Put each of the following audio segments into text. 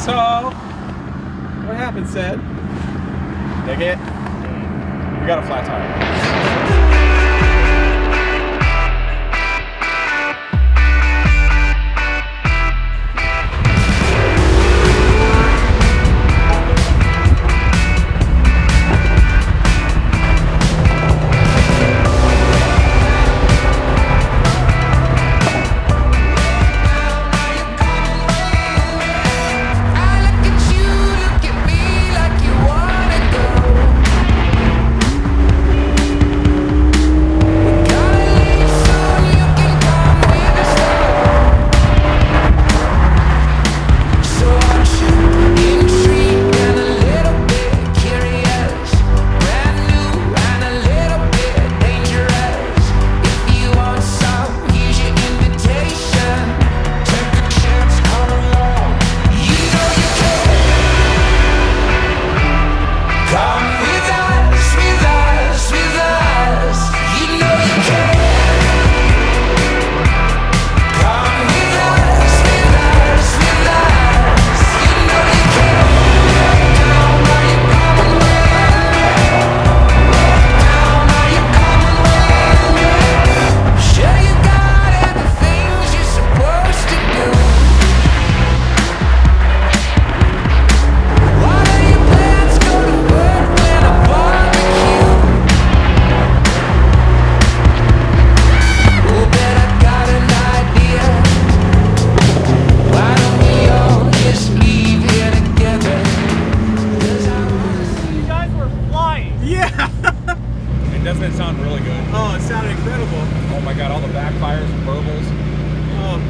So, what happened, Sid? Dig it? We got a flat tire. Doesn't it sound really good? Oh, it sounded incredible. Oh my god, all the backfires and burbles. Oh.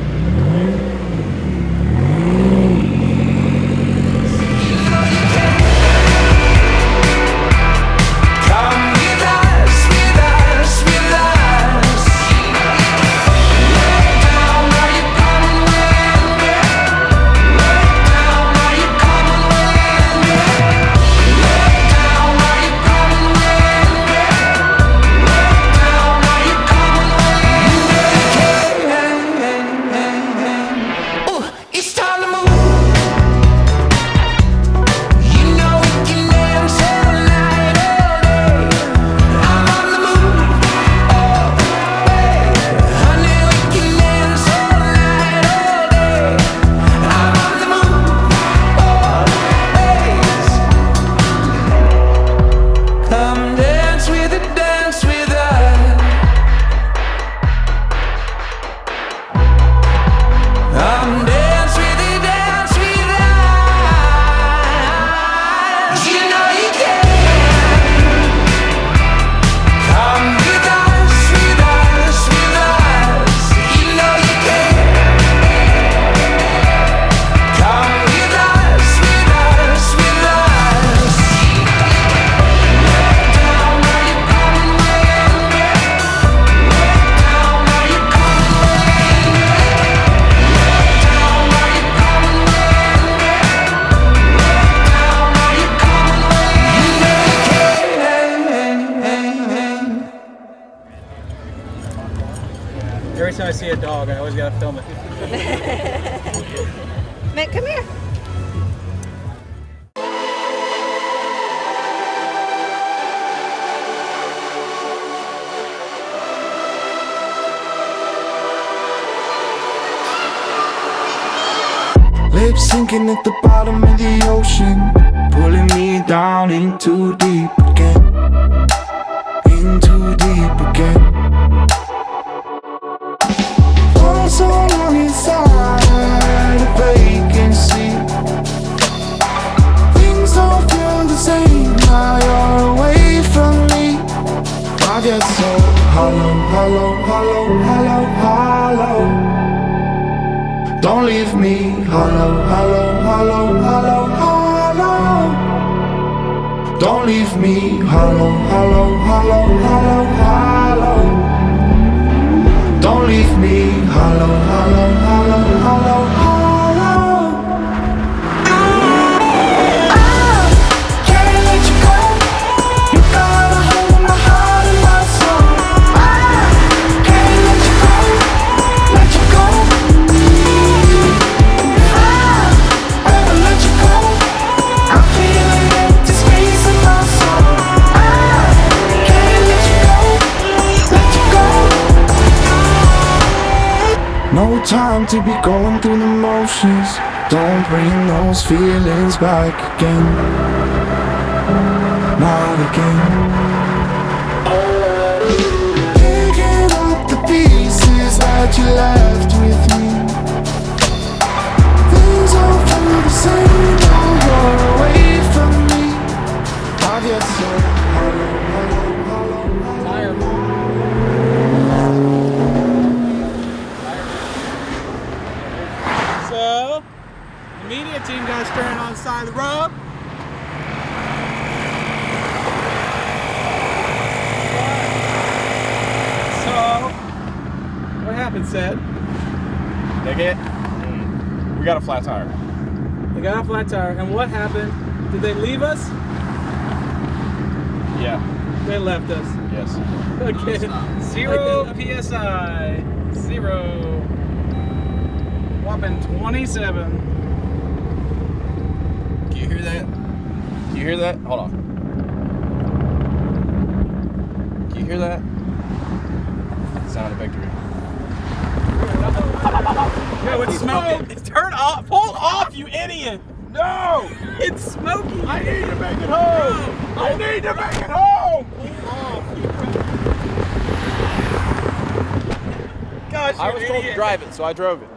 Every time I see a dog, I always gotta film it. Matt, come here. Lips sinking at the bottom of the ocean, pulling me down in too deep again, in too deep again. For so long inside a vacancy, things don't feel the same now you're away from me. I get so hollow, hollow, hollow, hollow, hollow. Don't leave me hollow, hollow, hollow, hollow, hollow. Don't leave me hollow, hollow, hollow, hollow, hollow. Don't leave me hollow, hollow, hollow, hollow, hollow. Let you fun to be going through the motions. Don't bring those feelings back again. Not again. Picking up the pieces that you left with me. Things all feel the same now you're away from me. I get so hollow. Tired. So, the media team got stranded on the side of the road. So, what happened, said? They get. We got a flat tire. They got a flat tire, and what happened? Did they leave us? Yeah. They left us. Yes. Okay. 0 PSI. 0. Whopping 27. Can you hear that? Can you hear that? Hold on. Can you hear that? Sound of victory. Yo, it's smoking. It's turn off. Pull off, you idiot. No. It's smoking. I need to make it home. I need to make it home. Gosh, I was told to drive it, so I drove it.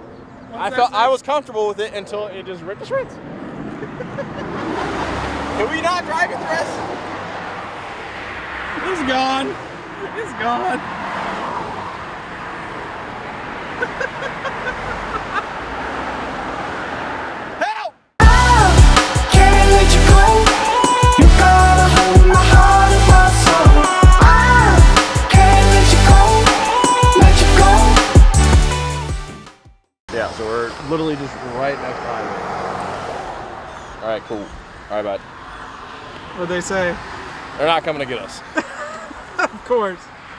I was comfortable with it until it just ripped to shreds. Can we not drive it the rest? It's gone. It's gone. Help! Can't let you go. You gotta hold my heart and my soul. I can't let you go. Let you go. Yeah, so we're literally just right next to the highway. All right, cool. All right, bud. What'd they say? They're not coming to get us. Of course.